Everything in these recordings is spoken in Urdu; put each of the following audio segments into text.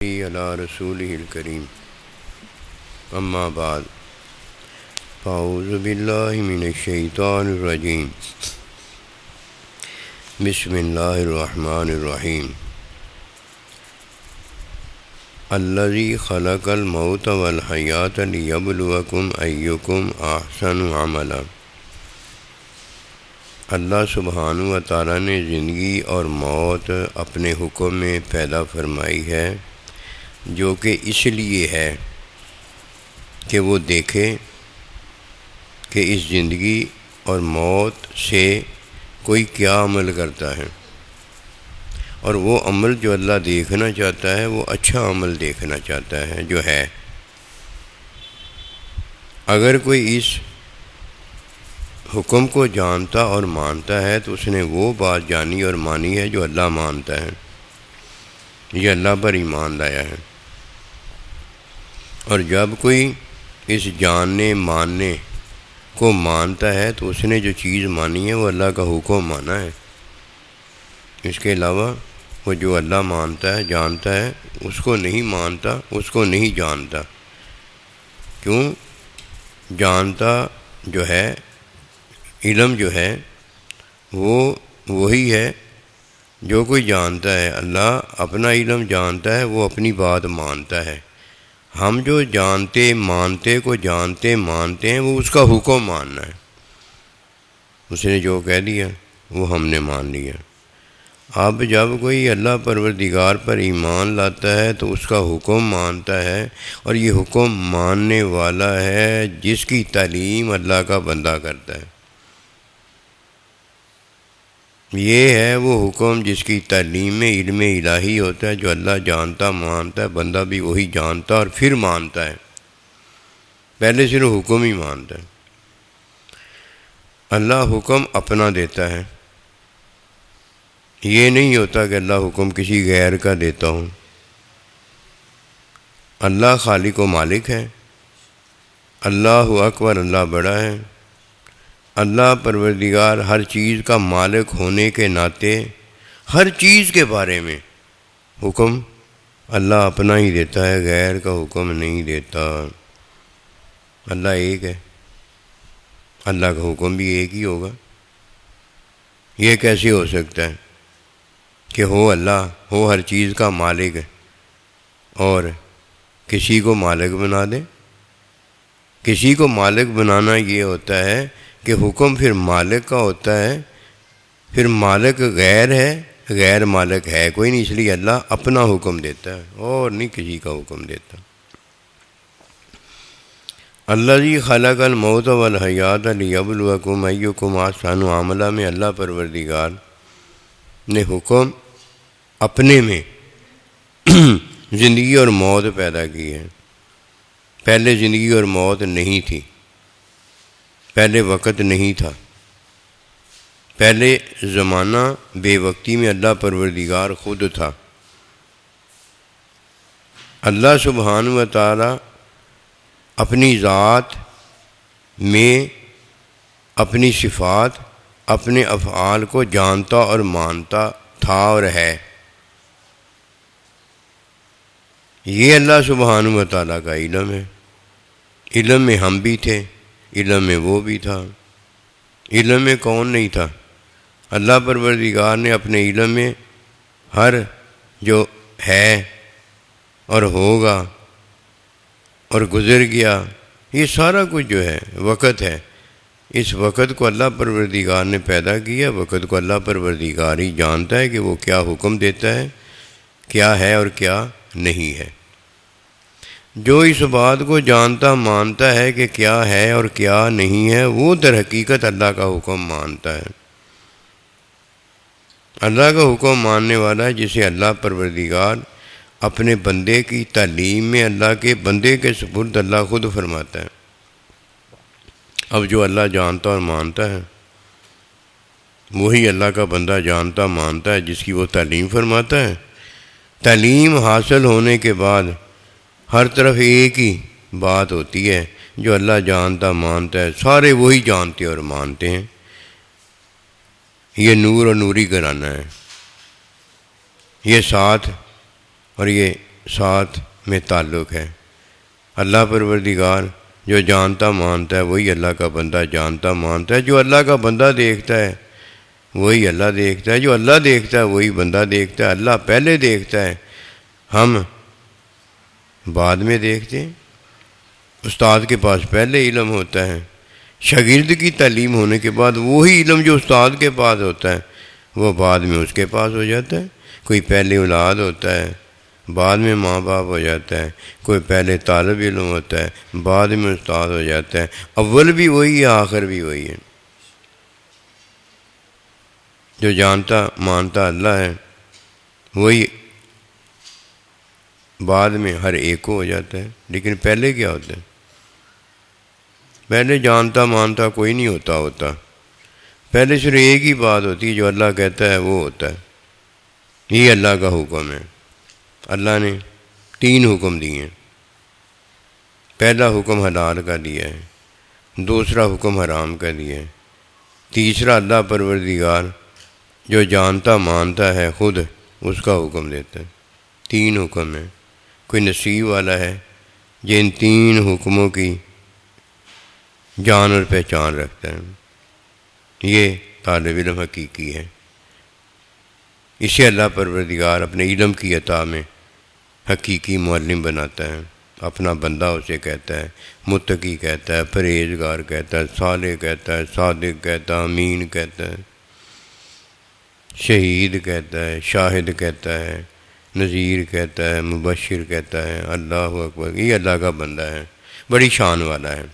علی رسولہ الکریم اما بعد فاعوذ باللہ من الشیطان الرجیم بسم اللہ الرحمن الرحیم الذی خلق الموت والحیاۃ لیبلوکم ایکم احسن عملا۔ اللہ سبحانہ و تعالیٰ نے زندگی اور موت اپنے حکم میں پیدا فرمائی ہے، جو کہ اس لیے ہے کہ وہ دیکھے کہ اس زندگی اور موت سے کوئی کیا عمل کرتا ہے، اور وہ عمل جو اللہ دیکھنا چاہتا ہے وہ اچھا عمل دیکھنا چاہتا ہے جو ہے۔ اگر کوئی اس حکم کو جانتا اور مانتا ہے تو اس نے وہ بات جانی اور مانی ہے جو اللہ مانتا ہے، یہ اللہ پر ایمان لایا ہے۔ اور جب کوئی اس جاننے ماننے کو مانتا ہے تو اس نے جو چیز مانی ہے وہ اللہ کا حکم مانا ہے۔ اس کے علاوہ وہ جو اللہ مانتا ہے جانتا ہے اس کو نہیں مانتا، اس کو نہیں جانتا۔ کیوں؟ جانتا جو ہے، علم جو ہے وہ وہی ہے جو کوئی جانتا ہے۔ اللہ اپنا علم جانتا ہے، وہ اپنی بات مانتا ہے۔ ہم جو جانتے مانتے کو جانتے مانتے ہیں وہ اس کا حکم ماننا ہے۔ اس نے جو کہہ دیا وہ ہم نے مان لیا۔ اب جب کوئی اللہ پروردگار پر ایمان لاتا ہے تو اس کا حکم مانتا ہے، اور یہ حکم ماننے والا ہے جس کی تعلیم اللہ کا بندہ کرتا ہے۔ یہ ہے وہ حکم جس کی تعلیم میں علم الہی ہوتا ہے، جو اللہ جانتا مانتا ہے، بندہ بھی وہی جانتا اور پھر مانتا ہے، پہلے صرف حکم ہی مانتا ہے۔ اللہ حکم اپنا دیتا ہے، یہ نہیں ہوتا کہ اللہ حکم کسی غیر کا دیتا ہوں۔ اللہ خالق و مالک ہے، اللہ اکبر، اللہ بڑا ہے۔ اللہ پروردگار ہر چیز کا مالک ہونے کے ناطے ہر چیز کے بارے میں حکم اللہ اپنا ہی دیتا ہے، غیر کا حکم نہیں دیتا۔ اللہ ایک ہے، اللہ کا حکم بھی ایک ہی ہوگا۔ یہ کیسے ہو سکتا ہے کہ ہو اللہ ہو ہر چیز کا مالک اور کسی کو مالک بنا دے؟ کسی کو مالک بنانا یہ ہوتا ہے کہ حکم پھر مالک کا ہوتا ہے، پھر مالک غیر ہے، غیر مالک ہے کوئی نہیں، اس لیے اللہ اپنا حکم دیتا ہے اور نہیں کسی کا حکم دیتا۔ الذی خلق الموت والحیاۃ لیبلوکم ایکم احسن عملا میں اللہ پروردگار نے حکم اپنے میں زندگی اور موت پیدا کی ہے۔ پہلے زندگی اور موت نہیں تھی، پہلے وقت نہیں تھا، پہلے زمانہ بے وقتی میں اللہ پروردگار خود تھا۔ اللہ سبحانہ و تعالی اپنی ذات میں اپنی صفات اپنے افعال کو جانتا اور مانتا تھا اور ہے۔ یہ اللہ سبحانہ و تعالیٰ کا علم ہے۔ علم میں ہم بھی تھے، علم میں وہ بھی تھا۔ علم میں کون نہیں تھا؟ اللہ پروردگار نے اپنے علم میں ہر جو ہے اور ہوگا اور گزر گیا، یہ سارا کچھ جو ہے وقت ہے، اس وقت کو اللہ پروردگار نے پیدا کیا۔ وقت کو اللہ پروردگار ہی جانتا ہے کہ وہ کیا حکم دیتا ہے، کیا ہے اور کیا نہیں ہے۔ جو اس بات کو جانتا مانتا ہے کہ کیا ہے اور کیا نہیں ہے، وہ در حقیقت اللہ کا حکم مانتا ہے۔ اللہ کا حکم ماننے والا ہے جسے اللہ پروردگار اپنے بندے کی تعلیم میں اللہ کے بندے کے سپرد اللہ خود فرماتا ہے۔ اب جو اللہ جانتا اور مانتا ہے وہی اللہ کا بندہ جانتا مانتا ہے جس کی وہ تعلیم فرماتا ہے۔ تعلیم حاصل ہونے کے بعد ہر طرف ایک ہی بات ہوتی ہے، جو اللہ جانتا مانتا ہے سارے وہی جانتے اور مانتے ہیں۔ یہ نور اور نوری گھرانہ ہے، یہ ساتھ اور یہ ساتھ میں تعلق ہے۔ اللہ پروردگار جو جانتا مانتا ہے وہی اللہ کا بندہ جانتا مانتا ہے، جو اللہ کا بندہ دیکھتا ہے وہی اللہ دیکھتا ہے، جو اللہ دیکھتا ہے وہی بندہ دیکھتا ہے۔ اللہ پہلے دیکھتا ہے، ہم بعد میں دیکھتے ہیں۔ استاد کے پاس پہلے علم ہوتا ہے، شاگرد کی تعلیم ہونے کے بعد وہی علم جو استاد کے پاس ہوتا ہے وہ بعد میں اس کے پاس ہو جاتا ہے۔ کوئی پہلے اولاد ہوتا ہے، بعد میں ماں باپ ہو جاتا ہے، کوئی پہلے طالب علم ہوتا ہے، بعد میں استاد ہو جاتا ہے۔ اول بھی وہی ہے، آخر بھی وہی ہے۔ جو جانتا مانتا اللہ ہے وہی بعد میں ہر ایک کو ہو جاتا ہے۔ لیکن پہلے کیا ہوتا ہے؟ پہلے جانتا مانتا کوئی نہیں ہوتا پہلے صرف ایک ہی بات ہوتی ہے، جو اللہ کہتا ہے وہ ہوتا ہے۔ یہ اللہ کا حکم ہے۔ اللہ نے 3 حکم دیے ہیں۔ پہلا حکم حلال کا دیا ہے، دوسرا حکم حرام کا دیا ہے، تیسرا اللہ پروردگار جو جانتا مانتا ہے خود اس کا حکم دیتا ہے۔ 3 حکم ہیں۔ کوئی نصیب والا ہے جو ان 3 حکموں کی جان اور پہچان رکھتا ہے، یہ طالب علم حقیقی ہے۔ اسے اللہ پروردگار اپنے علم کی عطا میں حقیقی معلم بناتا ہے۔ اپنا بندہ اسے کہتا ہے، متقی کہتا ہے، پرہیزگار کہتا ہے، صالح کہتا ہے، صادق کہتا ہے، امین کہتا ہے، شہید کہتا ہے، شاہد کہتا ہے، نذیر کہتا ہے، مبشر کہتا ہے۔ اللہ اکبر، یہ اللہ کا بندہ ہے، بڑی شان والا ہے۔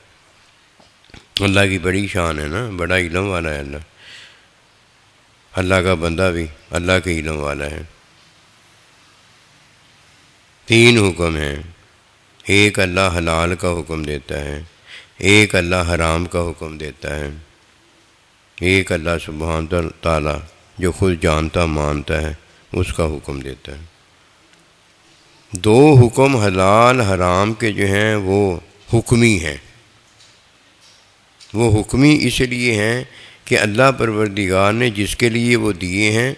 اللہ کی بڑی شان ہے نا، بڑا علم والا ہے اللہ۔ اللہ کا بندہ بھی اللہ کے علم والا ہے۔ 3 حکم ہیں۔ ایک اللہ حلال کا حکم دیتا ہے، ایک اللہ حرام کا حکم دیتا ہے، ایک اللہ سبحانہ تعالیٰ جو خود جانتا مانتا ہے اس کا حکم دیتا ہے۔ 2 حکم حلال حرام کے جو ہیں وہ حکمی ہیں۔ وہ حکمی اس لیے ہیں کہ اللہ پروردگار نے جس کے لیے وہ دیے ہیں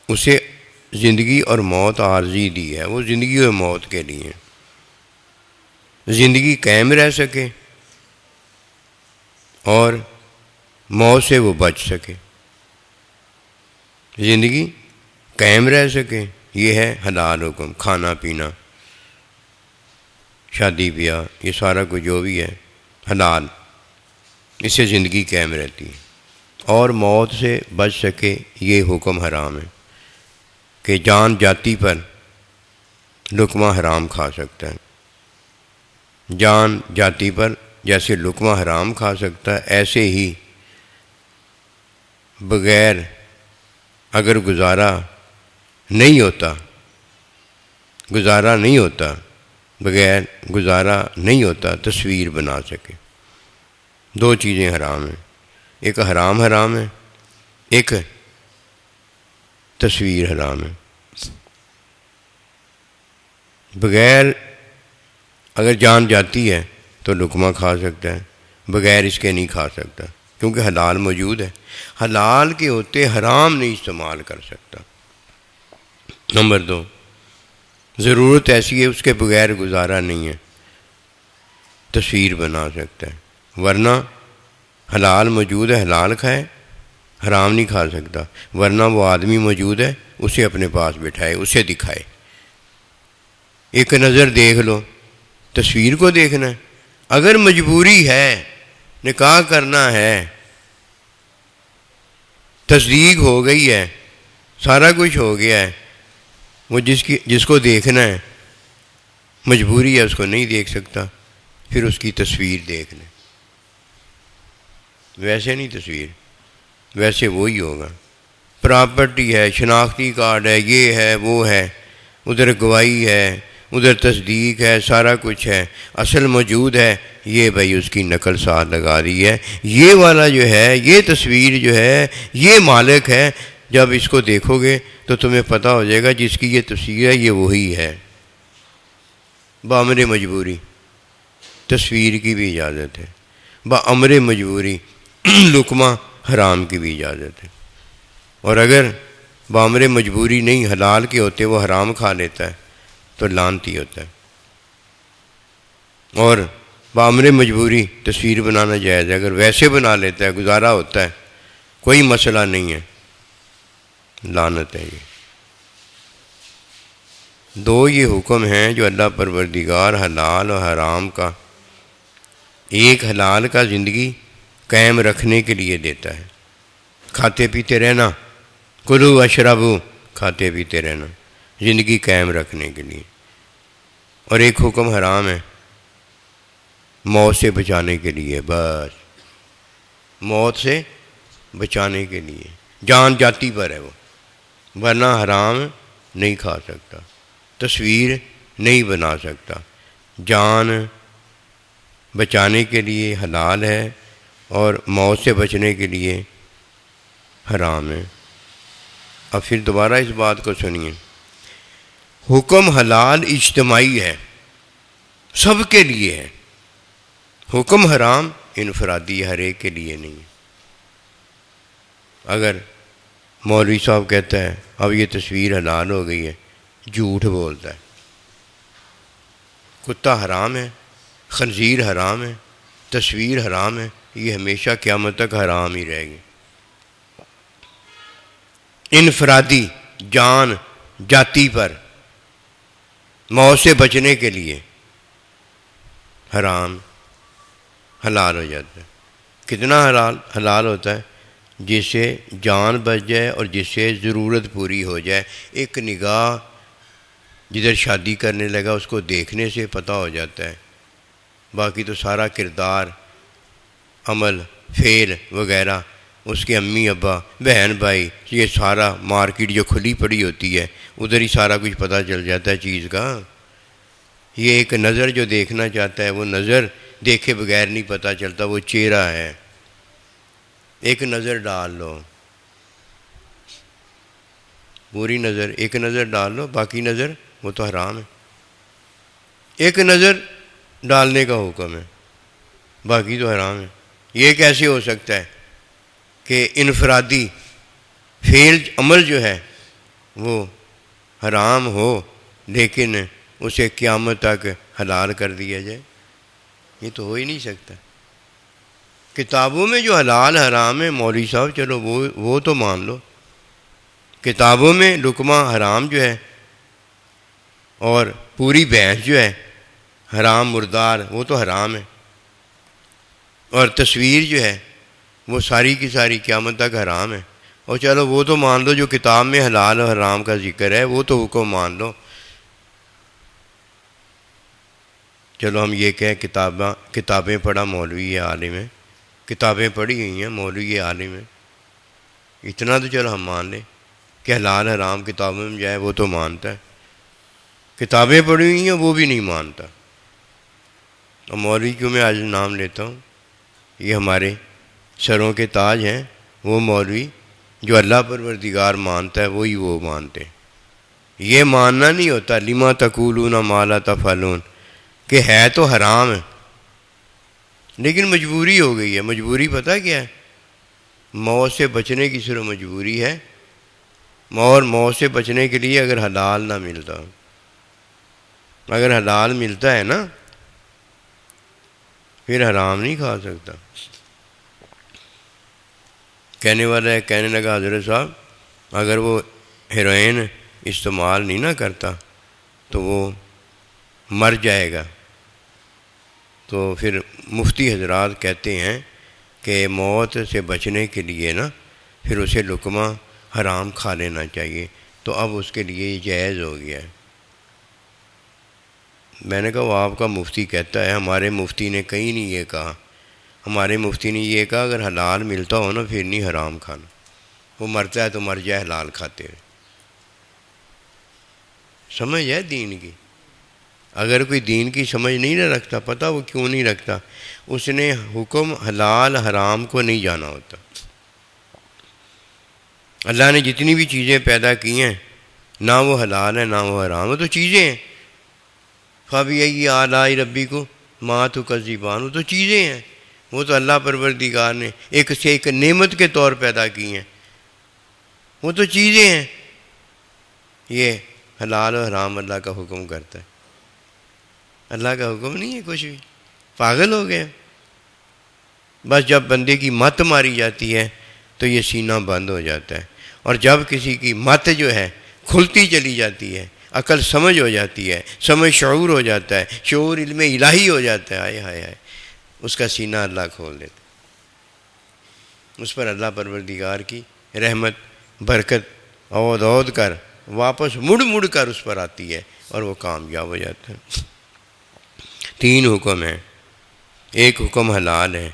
اسے زندگی اور موت عارضی دی ہے۔ وہ زندگی اور موت کے لیے زندگی قائم رہ سکے اور موت سے وہ بچ سکے، زندگی قائم رہ سکے۔ یہ ہے حلال حکم۔ کھانا پینا، شادی بیاہ، یہ سارا کچھ جو بھی ہے حلال، اس سے زندگی قائم رہتی ہے اور موت سے بچ سکے۔ یہ حکم حرام ہے کہ جان جاتی پر لقمہ حرام کھا سکتا ہے۔ جان جاتی پر جیسے لقمہ حرام کھا سکتا ہے، ایسے ہی بغیر اگر گزارا نہیں ہوتا بغیر گزارا نہیں ہوتا تصویر بنا سکے۔ 2 چیزیں حرام ہیں، ایک حرام ہے، ایک تصویر حرام ہے۔ بغیر اگر جان جاتی ہے تو لقمہ کھا سکتا ہے، بغیر اس کے نہیں کھا سکتا کیونکہ حلال موجود ہے۔ حلال کے ہوتے حرام نہیں استعمال کر سکتا۔ نمبر 2، ضرورت ایسی ہے اس کے بغیر گزارا نہیں ہے، تصویر بنا سکتا ہے، ورنہ حلال موجود ہے حلال کھائے، حرام نہیں کھا سکتا۔ ورنہ وہ آدمی موجود ہے، اسے اپنے پاس بٹھائے، اسے دکھائے۔ ایک نظر دیکھ لو، تصویر کو دیکھنا ہے۔ اگر مجبوری ہے، نکاح کرنا ہے، تصدیق ہو گئی ہے، سارا کچھ ہو گیا ہے، وہ جس کو دیکھنا ہے مجبوری ہے، اس کو نہیں دیکھ سکتا، پھر اس کی تصویر دیکھ لیں۔ ویسے نہیں تصویر، ویسے وہی ہوگا۔ پراپرٹی ہے، شناختی کارڈ ہے، یہ ہے وہ ہے، ادھر گواہی ہے، ادھر تصدیق ہے، سارا کچھ ہے، اصل موجود ہے، یہ بھائی اس کی نقل ساتھ لگا دی ہے۔ یہ والا جو ہے، یہ تصویر جو ہے، یہ مالک ہے۔ جب اس کو دیکھو گے تو تمہیں پتہ ہو جائے گا جس کی یہ تصویر ہے یہ وہی ہے۔ بامر مجبوری تصویر کی بھی اجازت ہے، بامر مجبوری لقمہ حرام کی بھی اجازت ہے۔ اور اگر بامر مجبوری نہیں، حلال کے ہوتے وہ حرام کھا لیتا ہے تو لعنتی ہوتا ہے، اور بامر مجبوری تصویر بنانا جائز ہے، اگر ویسے بنا لیتا ہے، گزارا ہوتا ہے، کوئی مسئلہ نہیں ہے، لعنت ہے یہ۔ دو یہ حکم ہیں جو اللہ پروردگار حلال اور حرام کا، ایک حلال کا زندگی قائم رکھنے کے لیے دیتا ہے، کھاتے پیتے رہنا، کلو اشربو، کھاتے پیتے رہنا، زندگی قائم رکھنے کے لیے، اور ایک حکم حرام ہے موت سے بچانے کے لیے، بس موت سے بچانے کے لیے، جان جاتی پر ہے وہ، ورنہ حرام نہیں کھا سکتا، تصویر نہیں بنا سکتا، جان بچانے کے لیے حلال ہے اور موت سے بچنے کے لیے حرام ہے۔ اب پھر دوبارہ اس بات کو سنیے، حکم حلال اجتماعی ہے، سب کے لیے ہے، حکم حرام انفرادی، ہر ایک کے لیے نہیں ہے۔ اگر مولوی صاحب کہتا ہے اب یہ تصویر حلال ہو گئی ہے، جھوٹ بولتا ہے، کتا حرام ہے، خنزیر حرام ہے، تصویر حرام ہے، یہ ہمیشہ قیامت تک حرام ہی رہے گی۔ انفرادی، جان جاتی پر، موت سے بچنے کے لیے حرام حلال ہو جاتا ہے۔ کتنا حلال ہوتا ہے؟ جس سے جان بچ جائے اور جس سے ضرورت پوری ہو جائے۔ ایک نگاہ جدھر شادی کرنے لگا اس کو دیکھنے سے پتہ ہو جاتا ہے، باقی تو سارا کردار، عمل، فعل وغیرہ، اس کے امی ابا، بہن بھائی، یہ سارا مارکیٹ جو کھلی پڑی ہوتی ہے ادھر ہی سارا کچھ پتہ چل جاتا ہے چیز کا۔ یہ ایک نظر جو دیکھنا چاہتا ہے وہ نظر دیکھے بغیر نہیں پتہ چلتا، وہ چہرہ ہے، ایک نظر ڈال لو، پوری نظر، ایک نظر ڈال لو، باقی نظر وہ تو حرام ہے۔ ایک نظر ڈالنے کا حکم ہے، باقی تو حرام ہے۔ یہ کیسے ہو سکتا ہے کہ انفرادی فعل عمل جو ہے وہ حرام ہو لیکن اسے قیامت تک حلال کر دیا جائے؟ یہ تو ہو ہی نہیں سکتا۔ کتابوں میں جو حلال حرام ہے مولوی صاحب چلو وہ تو مان لو، کتابوں میں لقمہ حرام جو ہے اور پوری بھینس جو ہے حرام مردار، وہ تو حرام ہے، اور تصویر جو ہے وہ ساری کی ساری قیامت تک حرام ہے، اور چلو وہ تو مان لو جو کتاب میں حلال اور حرام کا ذکر ہے وہ تو حکم مان لو۔ چلو ہم یہ کہیں کتابیں پڑھا مولوی ہے، عالم ہے، کتابیں پڑھی ہوئی ہیں، مولوی ہے، عالم ہے، اتنا تو چلو ہم مان لیں کہ حلال حرام کتابوں میں جائے وہ تو مانتا ہے، کتابیں پڑھی ہوئی ہیں وہ بھی نہیں مانتا۔ اور مولوی کیوں میں آج نام لیتا ہوں، یہ ہمارے سروں کے تاج ہیں، وہ مولوی جو اللہ پروردگار مانتا ہے وہی وہ مانتے ہیں۔ یہ ماننا نہیں ہوتا لما تقولون ما لا تفعلون، کہ ہے تو حرام ہے لیکن مجبوری ہو گئی ہے۔ مجبوری پتہ کیا ہے؟ موت سے بچنے کی صرف مجبوری ہے، اور موت سے بچنے کے لیے اگر حلال نہ ملتا، اگر حلال ملتا ہے نا پھر حرام نہیں کھا سکتا۔ کہنے والا ہے، کہنے لگا حضرت صاحب اگر وہ ہیروئن استعمال نہیں نہ کرتا تو وہ مر جائے گا، تو پھر مفتی حضرات کہتے ہیں کہ موت سے بچنے کے لیے نا پھر اسے لقمہ حرام کھا لینا چاہیے، تو اب اس کے لیے یہ جائز ہو گیا ہے۔ میں نے کہا وہ آپ کا مفتی کہتا ہے، ہمارے مفتی نے کہیں نہیں یہ کہا، ہمارے مفتی نے یہ کہا اگر حلال ملتا ہو نا پھر نہیں حرام کھانا، وہ مرتا ہے تو مر جائے حلال کھاتے ہوئے۔ سمجھ ہے دین کی؟ اگر کوئی دین کی سمجھ نہیں نہ رکھتا، پتہ وہ کیوں نہیں رکھتا، اس نے حکم حلال حرام کو نہیں جانا ہوتا۔ اللہ نے جتنی بھی چیزیں پیدا کی ہیں نہ وہ حلال ہیں نہ وہ حرام، وہ تو چیزیں ہیں۔ فَبِأَيِّ آلَاءِ رَبِّكُمَا تُكَذِّبَانِ، وہ تو چیزیں ہیں، وہ تو اللہ پروردگار نے ایک سے ایک نعمت کے طور پیدا کی ہیں، وہ تو چیزیں ہیں۔ یہ حلال و حرام اللہ کا حکم کرتا ہے، اللہ کا حکم نہیں ہے کچھ بھی، پاگل ہو گئے۔ بس جب بندے کی مت ماری جاتی ہے تو یہ سینہ بند ہو جاتا ہے، اور جب کسی کی مت جو ہے کھلتی چلی جاتی ہے، عقل سمجھ ہو جاتی ہے، سمجھ شعور ہو جاتا ہے، شعور علم الہی ہو جاتا ہے، ہائے ہائے ہائے، اس کا سینہ اللہ کھول دیتا ہے، اس پر اللہ پروردگار کی رحمت برکت عود عود کر واپس مڑ مڑ کر اس پر آتی ہے اور وہ کامیاب ہو جاتا ہے۔ 3 حکم ہیں، ایک حکم حلال ہے،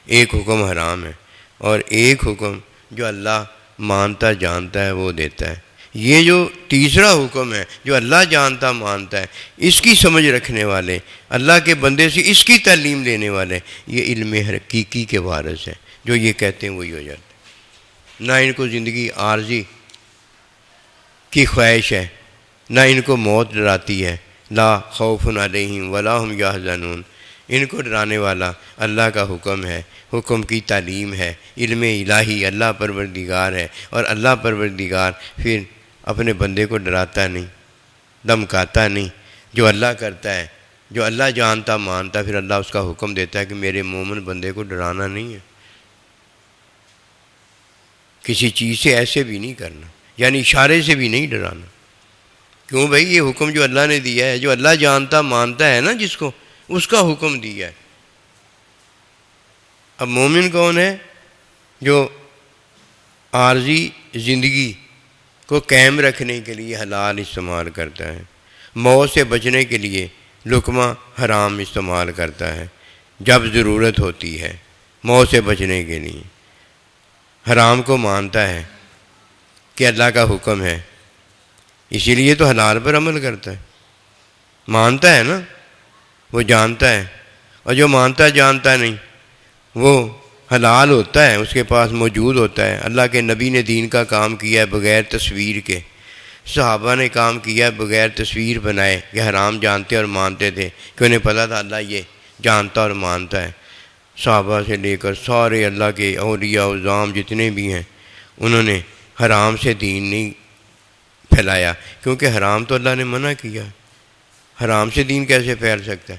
ایک حکم حرام ہے، اور ایک حکم جو اللہ مانتا جانتا ہے وہ دیتا ہے۔ یہ جو تیسرا حکم ہے جو اللہ جانتا مانتا ہے، اس کی سمجھ رکھنے والے، اللہ کے بندے سے اس کی تعلیم لینے والے، یہ علم حقیقی کے وارث ہیں، جو یہ کہتے ہیں وہی ہو جاتا ہے۔ نہ ان کو زندگی عارضی کی خواہش ہے، نہ ان کو موت ڈراتی ہے، لا خوف علیہم ولا ہم یحزنون، ان کو ڈرانے والا اللہ کا حکم ہے، حکم کی تعلیم ہے، علم الہی اللہ پروردگار ہے، اور اللہ پروردگار پھر اپنے بندے کو ڈراتا نہیں، دمکاتا نہیں، جو اللہ کرتا ہے، جو اللہ جانتا مانتا، پھر اللہ اس کا حکم دیتا ہے کہ میرے مومن بندے کو ڈرانا نہیں ہے، کسی چیز سے ایسے بھی نہیں کرنا، یعنی اشارے سے بھی نہیں ڈرانا۔ کیوں بھائی؟ یہ حکم جو اللہ نے دیا ہے، جو اللہ جانتا مانتا ہے نا جس کو، اس کا حکم دیا ہے۔ اب مومن کون ہے؟ جو عارضی زندگی کو قائم رکھنے کے لیے حلال استعمال کرتا ہے، موت سے بچنے کے لیے لقمہ حرام استعمال کرتا ہے جب ضرورت ہوتی ہے، موت سے بچنے کے لیے حرام کو مانتا ہے کہ اللہ کا حکم ہے، اسی لیے تو حلال پر عمل کرتا ہے، مانتا ہے نا، وہ جانتا ہے، اور جو مانتا جانتا نہیں وہ حلال ہوتا ہے، اس کے پاس موجود ہوتا ہے۔ اللہ کے نبی نے دین کا کام کیا ہے بغیر تصویر کے، صحابہ نے کام کیا ہے بغیر تصویر بنائے، کہ حرام جانتے اور مانتے تھے، کہ انہیں پتہ تھا اللہ یہ جانتا اور مانتا ہے۔ صحابہ سے لے کر سارے اللہ کے اولیاء و اعظام جتنے بھی ہیں، انہوں نے حرام سے دین نہیں پھیلایا، کیونکہ حرام تو اللہ نے منع کیا، حرام سے دین کیسے پھیل سکتا ہے؟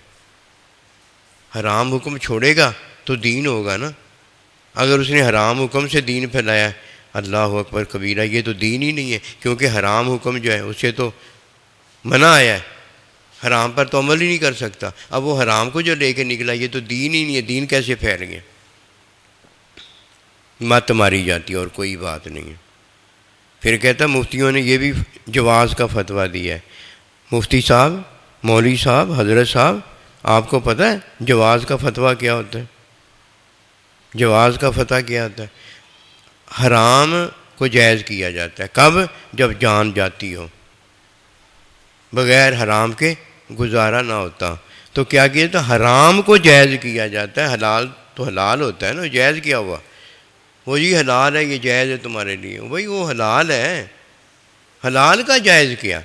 حرام حکم چھوڑے گا تو دین ہوگا نا، اگر اس نے حرام حکم سے دین پھیلایا، اللہ اکبر کبیرہ، یہ تو دین ہی نہیں ہے، کیونکہ حرام حکم جو ہے اسے تو منع آیا ہے، حرام پر تو عمل ہی نہیں کر سکتا، اب وہ حرام کو جو لے کے نکلا یہ تو دین ہی نہیں ہے، دین کیسے پھیل گیا؟ مت ماری جاتی اور کوئی بات نہیں ہے۔ پھر کہتا مفتیوں نے یہ بھی جواز کا فتویٰ دیا ہے۔ مفتی صاحب، مولوی صاحب، حضرت صاحب، آپ کو پتہ ہے جواز کا فتویٰ کیا ہوتا ہے؟ جواز کا فتویٰ کیا ہوتا ہے؟ حرام کو جائز کیا جاتا ہے، کب؟ جب جان جاتی ہو، بغیر حرام کے گزارا نہ ہوتا، تو کیا کیا جاتا ہے؟ حرام کو جائز کیا جاتا ہے۔ حلال تو حلال ہوتا ہے نا، جائز کیا ہوا، وہ یہ حلال ہے، یہ جائز ہے تمہارے لیے، بھائی وہ حلال ہے، حلال کا جائز کیا،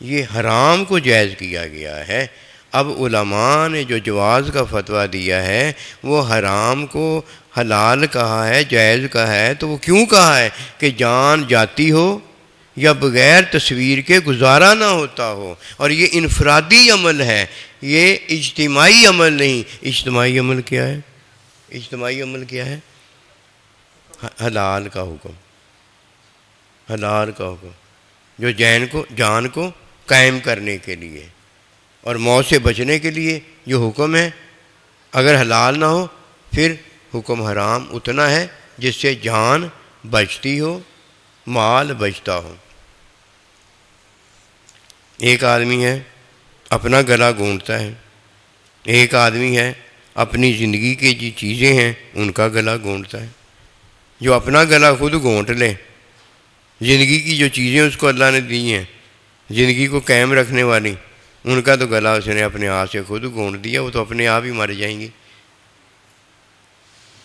یہ حرام کو جائز کیا گیا ہے۔ اب علماء نے جو جواز کا فتویٰ دیا ہے وہ حرام کو حلال کہا ہے، جائز کہا ہے، تو وہ کیوں کہا ہے؟ کہ جان جاتی ہو یا بغیر تصویر کے گزارا نہ ہوتا ہو، اور یہ انفرادی عمل ہے، یہ اجتماعی عمل نہیں۔ اجتماعی عمل کیا ہے؟ اجتماعی عمل کیا ہے؟ حلال کا حکم، حلال کا حکم، جو جان کو قائم کرنے کے لیے اور موت سے بچنے کے لیے جو حکم ہے، اگر حلال نہ ہو پھر حکم حرام اتنا ہے جس سے جان بچتی ہو، مال بچتا ہو۔ ایک آدمی ہے اپنا گلا گھونٹتا ہے، ایک آدمی ہے اپنی زندگی کی جو چیزیں ہیں ان کا گلا گھونٹتا ہے۔ جو اپنا گلا خود گھونٹ لے، زندگی کی جو چیزیں اس کو اللہ نے دی ہیں زندگی کو قائم رکھنے والی، ان کا تو گلا اس نے اپنے ہاتھ سے خود گھونٹ دیا، وہ تو اپنے آپ ہی مر جائیں گے۔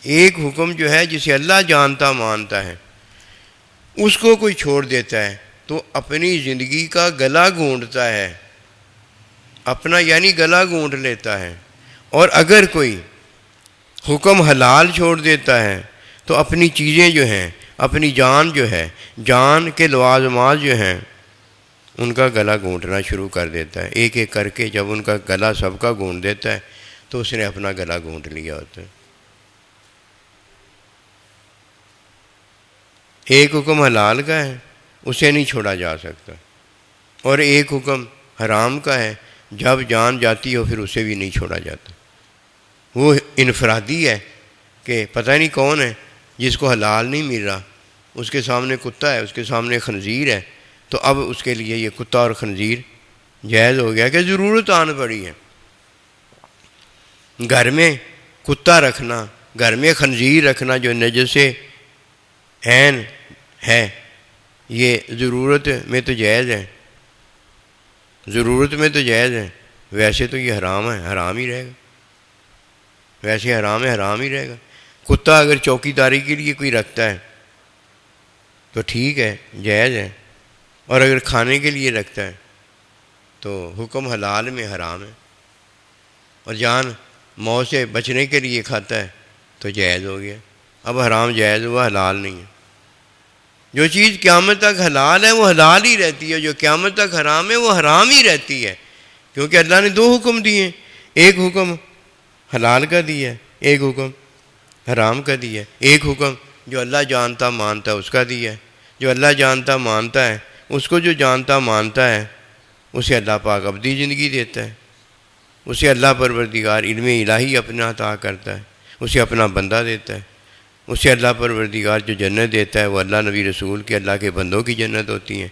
ایک حکم جو ہے جسے اللہ جانتا مانتا ہے، اس کو کوئی چھوڑ دیتا ہے تو اپنی زندگی کا گلا گھونٹتا ہے، اپنا یعنی گلا گھونٹ لیتا ہے۔ اور اگر کوئی حکم حلال چھوڑ دیتا ہے تو اپنی چیزیں جو ہیں، اپنی جان جو ہے، جان کے لوازمات جو ہیں ان کا گلا گھونٹنا شروع کر دیتا ہے، ایک ایک کر کے جب ان کا گلا سب کا گھونٹ دیتا ہے تو اس نے اپنا گلا گھونٹ لیا ہوتا ہے۔ ایک حکم حلال کا ہے، اسے نہیں چھوڑا جا سکتا، اور ایک حکم حرام کا ہے، جب جان جاتی ہو پھر اسے بھی نہیں چھوڑا جاتا۔ وہ انفرادی ہے کہ پتہ نہیں کون ہے جس کو حلال نہیں مل رہا، اس کے سامنے کتا ہے، اس کے سامنے خنزیر ہے، تو اب اس کے لیے یہ کتا اور خنزیر جائز ہو گیا کہ ضرورت آن پڑی ہے۔ گھر میں کتا رکھنا، گھر میں خنزیر رکھنا جو نجس عین ہے، یہ ضرورت میں تو جائز ہے، ضرورت میں تو جائز ہے، ویسے تو یہ حرام ہے، حرام ہی رہے گا، ویسے حرام ہے، حرام ہی رہے گا۔ کتا اگر چوکی داری کے لیے کوئی رکھتا ہے تو ٹھیک ہے، جائز ہے، اور اگر کھانے کے لیے رکھتا ہے تو حکم حلال میں حرام ہے، اور جان موت سے بچنے کے لیے کھاتا ہے تو جائز ہو گیا۔ اب حرام جائز ہوا، حلال نہیں ہے۔ جو چیز قیامت تک حلال ہے وہ حلال ہی رہتی ہے، جو قیامت تک حرام ہے وہ حرام ہی رہتی ہے، کیونکہ اللہ نے دو حکم دیے ہیں، ایک حکم حلال کا دیا ہے، ایک حکم حرام کا دیا ہے۔ ایک حکم جو اللہ جانتا مانتا ہے اس کا دیا ہے، جو اللہ جانتا مانتا ہے اس کو جو جانتا مانتا ہے اسے اللہ پاک ابدی زندگی دیتا ہے، اسے اللہ پروردگار علم الہی اپنا عطا کرتا ہے، اسے اپنا بندہ دیتا ہے، اسے اللہ پروردگار جو جنت دیتا ہے وہ اللہ نبی رسول کے اللہ کے بندوں کی جنت ہوتی ہیں،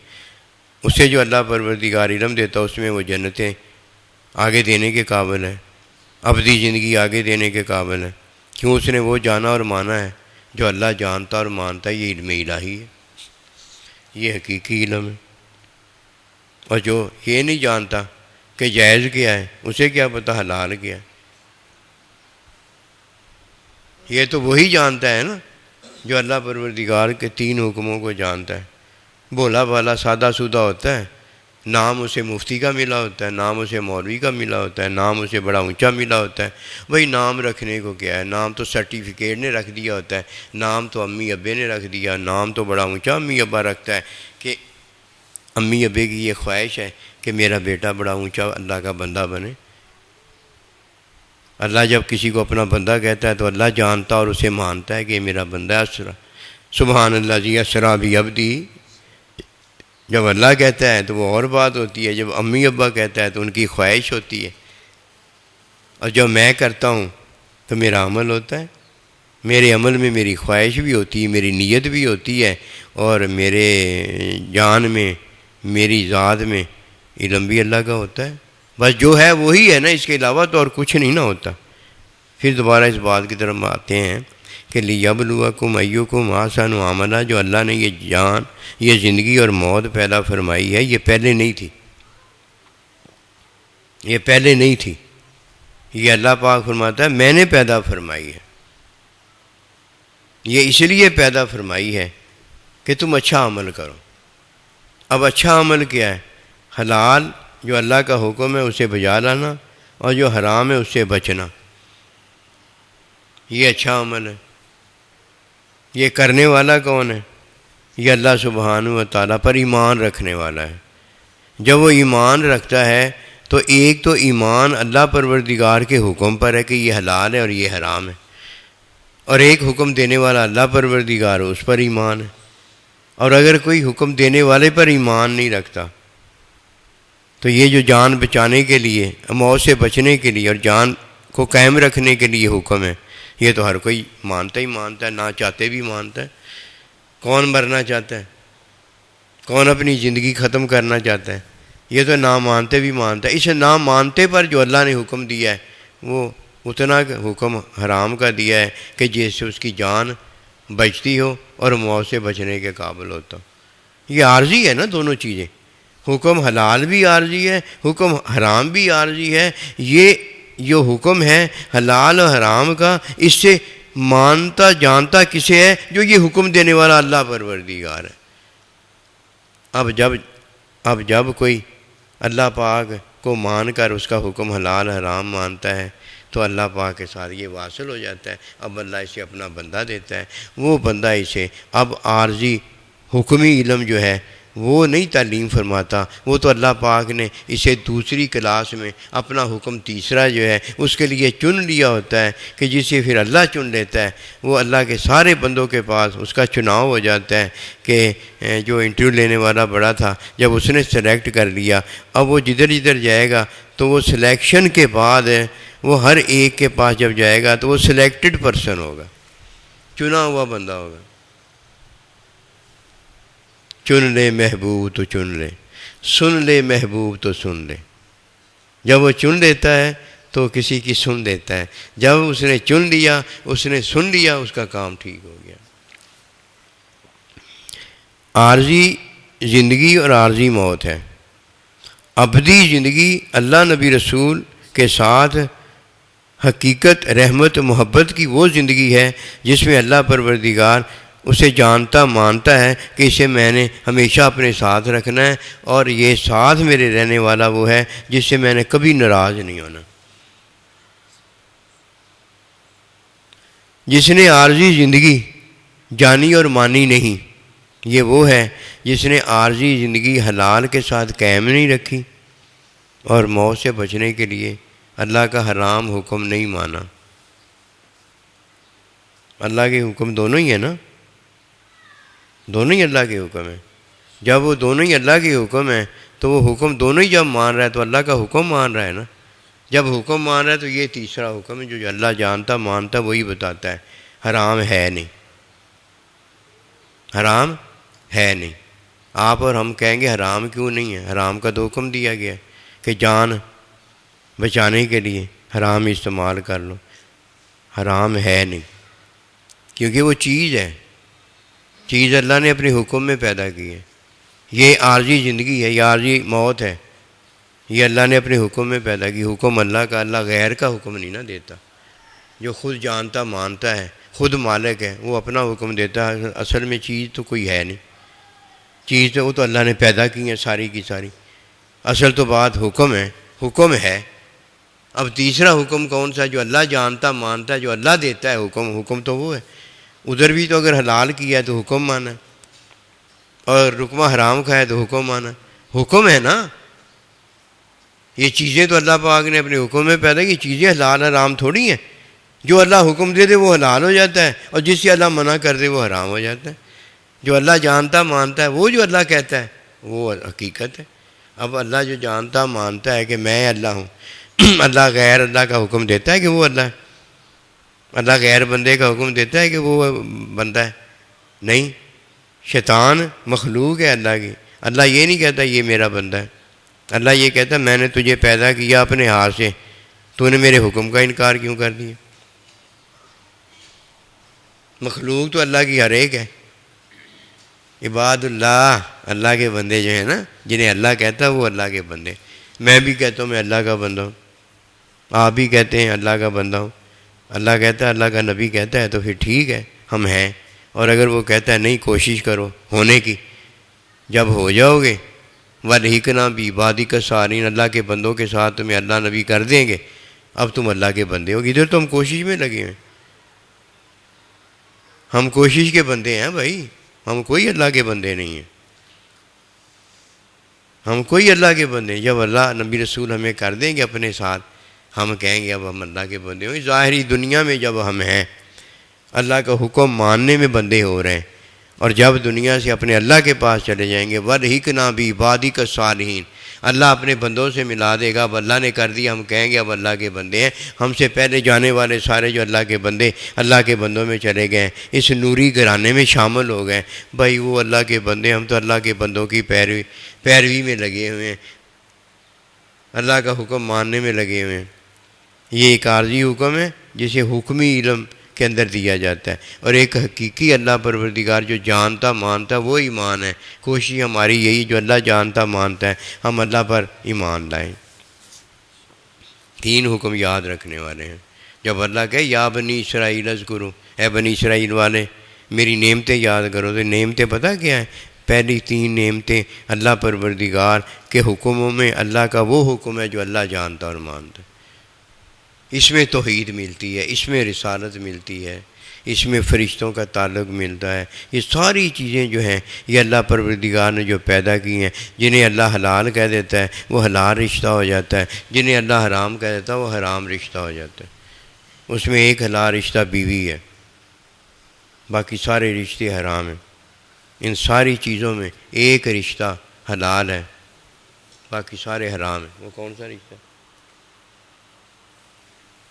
اسے جو اللہ پروردگار علم دیتا ہے اس میں وہ جنتیں آگے دینے کے قابل ہے، ابدی زندگی آگے دینے کے قابل ہے، کیوں اس نے وہ جانا اور مانا ہے جو اللہ جانتا اور مانتا ہے۔ یہ علم الہی ہے، یہ حقیقی علم ہے، اور جو یہ نہیں جانتا کہ جائز کیا ہے اسے کیا پتہ حلال کیا ہے، یہ تو وہی جانتا ہے نا جو اللہ پروردگار کے تین حکموں کو جانتا ہے۔ بھولا بھالا سادہ سودہ ہوتا ہے، نام اسے مفتی کا ملا ہوتا ہے، نام اسے مولوی کا ملا ہوتا ہے، نام اسے بڑا اونچا ملا ہوتا ہے۔ وہی نام رکھنے کو کیا ہے، نام تو سرٹیفکیٹ نے رکھ دیا ہوتا ہے، نام تو امی ابے نے رکھ دیا، نام تو بڑا اونچا امی ابا رکھتا ہے کہ امی ابے کی یہ خواہش ہے کہ میرا بیٹا بڑا اونچا اللہ کا بندہ بنے۔ اللہ جب کسی کو اپنا بندہ کہتا ہے تو اللہ جانتا اور اسے مانتا ہے کہ یہ میرا بندہ ہے۔ اسرا سبحان اللہ جی اسرا بھی عبدی، جب اللہ کہتا ہے تو وہ اور بات ہوتی ہے، جب امی ابا کہتا ہے تو ان کی خواہش ہوتی ہے، اور جب میں کرتا ہوں تو میرا عمل ہوتا ہے، میرے عمل میں میری خواہش بھی ہوتی ہے، میری نیت بھی ہوتی ہے، اور میرے جان میں میری ذات میں علم بھی اللہ کا ہوتا ہے۔ بس جو ہے وہی ہے نا، اس کے علاوہ تو اور کچھ نہیں نہ ہوتا۔ پھر دوبارہ اس بات کی طرف آتے ہیں کہ لیبلوکم ایکم احسن عملا، جو اللہ نے یہ جان، یہ زندگی اور موت پیدا فرمائی ہے، یہ پہلے نہیں تھی، یہ پہلے نہیں تھی، یہ اللہ پاک فرماتا ہے میں نے پیدا فرمائی ہے، یہ اس لیے پیدا فرمائی ہے کہ تم اچھا عمل کرو۔ اب اچھا عمل کیا ہے؟ حلال جو اللہ کا حکم ہے اسے بجا لانا، اور جو حرام ہے اس سے بچنا، یہ اچھا عمل ہے۔ یہ کرنے والا کون ہے؟ یہ اللہ سبحانہ و تعالیٰ پر ایمان رکھنے والا ہے۔ جب وہ ایمان رکھتا ہے تو ایک تو ایمان اللہ پروردگار کے حکم پر ہے کہ یہ حلال ہے اور یہ حرام ہے، اور ایک حکم دینے والا اللہ پروردگار ہے، اس پر ایمان ہے۔ اور اگر کوئی حکم دینے والے پر ایمان نہیں رکھتا تو یہ جو جان بچانے کے لیے، موت سے بچنے کے لیے اور جان کو قائم رکھنے کے لیے حکم ہے، یہ تو ہر کوئی مانتا ہی مانتا ہے، نہ چاہتے بھی مانتا ہے۔ کون مرنا چاہتا ہے؟ کون اپنی زندگی ختم کرنا چاہتا ہے؟ یہ تو نہ مانتے بھی مانتا ہے۔ اس نہ مانتے پر جو اللہ نے حکم دیا ہے وہ اتنا حکم حرام کا دیا ہے کہ جس سے اس کی جان بچتی ہو اور موت سے بچنے کے قابل ہوتا ہو۔ یہ عارضی ہے نا دونوں چیزیں، حکم حلال بھی عارضی ہے، حکم حرام بھی عارضی ہے۔ یہ جو حکم ہے حلال و حرام کا، اس سے مانتا جانتا کسے ہے؟ جو یہ حکم دینے والا اللہ پروردگار ہے۔ اب جب کوئی اللہ پاک کو مان کر اس کا حکم حلال حرام مانتا ہے تو اللہ پاک کے ساتھ یہ واصل ہو جاتا ہے۔ اب اللہ اسے اپنا بندہ دیتا ہے، وہ بندہ اسے اب عارضی حکمی علم جو ہے وہ نہیں تعلیم فرماتا، وہ تو اللہ پاک نے اسے دوسری کلاس میں اپنا حکم تیسرا جو ہے اس کے لیے چن لیا ہوتا ہے کہ جسے پھر اللہ چن لیتا ہے، وہ اللہ کے سارے بندوں کے پاس اس کا چناؤ ہو جاتا ہے کہ جو انٹرویو لینے والا بڑا تھا جب اس نے سلیکٹ کر لیا، اب وہ جدھر جدھر جائے گا تو وہ سلیکشن کے بعد وہ ہر ایک کے پاس جب جائے گا تو وہ سلیکٹڈ پرسن ہوگا، چنا ہوا بندہ ہوگا۔ چن لے محبوب تو چن لے، سن لے محبوب تو سن لے۔ جب وہ چن لیتا ہے تو کسی کی سن دیتا ہے، جب اس نے چن لیا، اس نے سن لیا، اس کا کام ٹھیک ہو گیا۔ عارضی زندگی اور عارضی موت ہے۔ ابدی زندگی اللہ نبی رسول کے ساتھ حقیقت، رحمت، محبت کی وہ زندگی ہے جس میں اللہ پروردگار اسے جانتا مانتا ہے کہ اسے میں نے ہمیشہ اپنے ساتھ رکھنا ہے، اور یہ ساتھ میرے رہنے والا وہ ہے جس سے میں نے کبھی ناراض نہیں ہونا۔ جس نے عارضی زندگی جانی اور مانی نہیں، یہ وہ ہے جس نے عارضی زندگی حلال کے ساتھ قائم نہیں رکھی اور موت سے بچنے کے لیے اللہ کا حرام حکم نہیں مانا۔ اللہ کے حکم دونوں ہی ہیں نا، دونوں ہی اللہ کے حکم ہیں۔ جب وہ دونوں ہی اللہ کے حکم ہیں تو وہ حکم دونوں ہی جب مان رہا ہے تو اللہ کا حکم مان رہا ہے نا۔ جب حکم مان رہا ہے تو یہ تیسرا حکم ہے جو اللہ جانتا مانتا وہی بتاتا ہے، حرام ہے نہیں، حرام ہے نہیں۔ آپ اور ہم کہیں گے حرام کیوں نہیں ہے؟ حرام کا تو حکم دیا گیا کہ جان بچانے کے لیے حرام استعمال کر لو، حرام ہے نہیں، کیونکہ وہ چیز ہے، چیز اللہ نے اپنے حکم میں پیدا کی ہے۔ یہ عارضی زندگی ہے، یہ عارضی موت ہے، یہ اللہ نے اپنے حکم میں پیدا کی۔ حکم اللہ کا، اللہ غیر کا حکم نہیں نہ دیتا۔ جو خود جانتا مانتا ہے، خود مالک ہے، وہ اپنا حکم دیتا ہے۔ اصل میں چیز تو کوئی ہے نہیں، چیز تو وہ تو اللہ نے پیدا کی ہے ساری کی ساری۔ اصل تو بات حکم ہے، حکم ہے۔ اب تیسرا حکم کون سا؟ جو اللہ جانتا مانتا ہے، جو اللہ دیتا ہے حکم، حکم تو وہ ہے۔ ادھر بھی تو اگر حلال کیا ہے تو حکم مانا، اور رکمہ حرام کھایا تو حکم مانا، حکم ہے نا۔ یہ چیزیں تو اللہ پاک نے اپنے حکم میں پیدا کی، چیزیں حلال حرام تھوڑی ہیں۔ جو اللہ حکم دے دے وہ حلال ہو جاتا ہے، اور جس سے اللہ منع کر دے وہ حرام ہو جاتا ہے۔ جو اللہ جانتا مانتا ہے، وہ جو اللہ کہتا ہے وہ حقیقت ہے۔ اب اللہ جو جانتا مانتا ہے کہ میں اللہ ہوں، اللہ غیر اللہ کا حکم دیتا ہے کہ وہ اللہ ہے؟ اللہ غیر بندے کا حکم دیتا ہے کہ وہ بندہ ہے؟ نہیں، شیطان مخلوق ہے اللہ کی۔ اللہ یہ نہیں کہتا یہ میرا بندہ ہے، اللہ یہ کہتا ہے میں نے تجھے پیدا کیا اپنے ہاتھ سے، تو نے میرے حکم کا انکار کیوں کر دیا؟ مخلوق تو اللہ کی ہر ایک ہے۔ عباد اللہ، اللہ کے بندے جو ہیں نا، جنہیں اللہ کہتا ہے وہ اللہ کے بندے۔ میں بھی کہتا ہوں میں اللہ کا بندہ ہوں، آپ بھی کہتے ہیں اللہ کا بندہ ہوں۔ اللہ کہتا ہے، اللہ کا نبی کہتا ہے تو پھر ٹھیک ہے، ہم ہیں۔ اور اگر وہ کہتا ہے نہیں کوشش کرو ہونے کی، جب ہو جاؤ گے وَلْحِقْنَا بِعِبَادِكَ الصَّالِحِينَ، اللہ کے بندوں کے ساتھ تمہیں اللہ نبی کر دیں گے، اب تم اللہ کے بندے ہو۔ ادھر تو ہم کوشش میں لگے ہیں، ہم کوشش کے بندے ہیں بھائی، ہم کوئی اللہ کے بندے نہیں ہیں، ہم کوئی اللہ کے بندے۔ جب اللہ نبی رسول ہمیں کر دیں گے اپنے ساتھ، ہم کہیں گے اب ہم اللہ کے بندے ہوں۔ ظاہری دنیا میں جب ہم ہیں اللہ کا حکم ماننے میں بندے ہو رہے ہیں، اور جب دنیا سے اپنے اللہ کے پاس چلے جائیں گے وَلْحِقْنَا بِعِبَادِكَ الصَّالِحِينَ، اللہ اپنے بندوں سے ملا دے گا۔ اب اللہ نے کر دیا، ہم کہیں گے اب اللہ کے بندے ہیں۔ ہم سے پہلے جانے والے سارے جو اللہ کے بندے اللہ کے بندوں میں چلے گئے، اس نوری گھرانے میں شامل ہو گئے۔ بھائی وہ اللہ کے بندے، ہم تو اللہ کے بندوں کی پیروی میں لگے ہوئے ہیں، اللہ کا حکم ماننے میں لگے ہوئے ہیں۔ یہ ایک عارضی حکم ہے جسے حکمی علم کے اندر دیا جاتا ہے، اور ایک حقیقی اللہ پروردگار جو جانتا مانتا وہ ایمان ہے۔ کوشش ہماری یہی، جو اللہ جانتا مانتا ہے ہم اللہ پر ایمان لائیں۔ تین حکم یاد رکھنے والے ہیں۔ جب اللہ کہے یا بنی اسرائیل اذکروا، اے بنی اسرائیل والے میری نعمتیں یاد کرو، تو نعمتیں پتہ کیا ہیں؟ پہلی تین نعمتیں اللہ پروردگار کے حکموں میں اللہ کا وہ حکم ہے جو اللہ جانتا اور مانتا ہے۔ اس میں توحید ملتی ہے، اس میں رسالت ملتی ہے، اس میں فرشتوں کا تعلق ملتا ہے. یہ ساری چیزیں جو ہیں یہ اللہ پروردگار نے جو پیدا کی ہیں. جنہیں اللہ حلال کہہ دیتا ہے وہ حلال رشتہ ہو جاتا ہے، جنہیں اللہ حرام کہہ دیتا ہے وہ حرام رشتہ ہو جاتا ہے. اس میں ایک حلال رشتہ بیوی ہے، باقی سارے رشتے حرام ہیں. ان ساری چیزوں میں ایک رشتہ حلال ہے، باقی سارے حرام ہیں. وہ کون سا رشتہ؟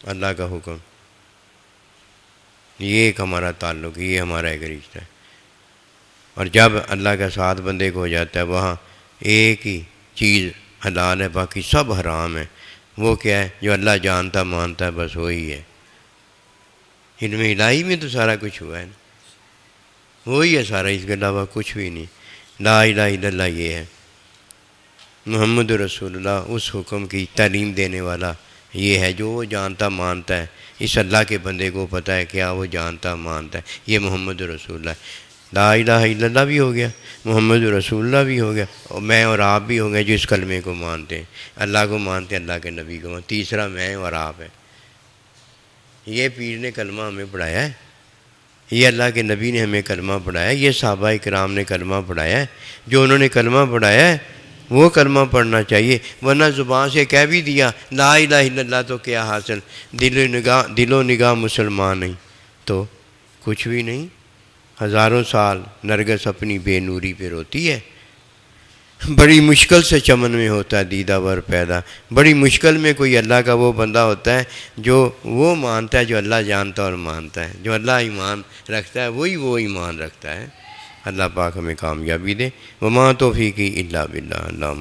اللہ کا حکم. یہ ایک ہمارا تعلق ہے، یہ ہمارا ایک رشتہ ہے. اور جب اللہ کا ساتھ بندے کو ہو جاتا ہے وہاں ایک ہی چیز حلال ہے، باقی سب حرام ہے. وہ کیا ہے؟ جو اللہ جانتا مانتا ہے بس وہی ہے. علم الہی میں تو سارا کچھ ہوا ہے نا، وہی ہے سارا، اس کے علاوہ کچھ بھی نہیں. لا الہ الا اللہ یہ ہے. محمد رسول اللہ اس حکم کی تعلیم دینے والا یہ ہے جو وہ جانتا مانتا ہے. اس اللہ کے بندے کو پتہ ہے کیا وہ جانتا مانتا ہے. یہ محمد رسول اللہ ہے. لا الہ الا اللہ بھی ہو گیا، محمد رسول اللہ بھی ہو گیا، اور میں اور آپ بھی ہو گئے جو اس کلمے کو مانتے ہیں. اللہ کو مانتے ہیں، اللہ کے نبی کو مانتے. تیسرا میں اور آپ ہے. یہ پیر نے کلمہ ہمیں پڑھایا ہے، یہ اللہ کے نبی نے ہمیں کلمہ پڑھایا ہے، یہ صحابہ کرام نے کلمہ پڑھایا ہے. جو انہوں نے کلمہ پڑھایا ہے وہ کلمہ پڑھنا چاہیے. ورنہ زبان سے کہہ بھی دیا لا الہ الا اللہ تو کیا حاصل؟ دل و نگاہ مسلمان نہیں تو کچھ بھی نہیں. ہزاروں سال نرگس اپنی بے نوری پہ روتی ہے. بڑی مشکل سے چمن میں ہوتا ہے دیدہ ور پیدا. بڑی مشکل میں کوئی اللہ کا وہ بندہ ہوتا ہے جو وہ مانتا ہے جو اللہ جانتا اور مانتا ہے. جو اللہ ایمان رکھتا ہے وہی وہ ایمان رکھتا ہے. اللہ پاک ہمیں کامیابی دے. وما توفیقی الا باللہ. اللہ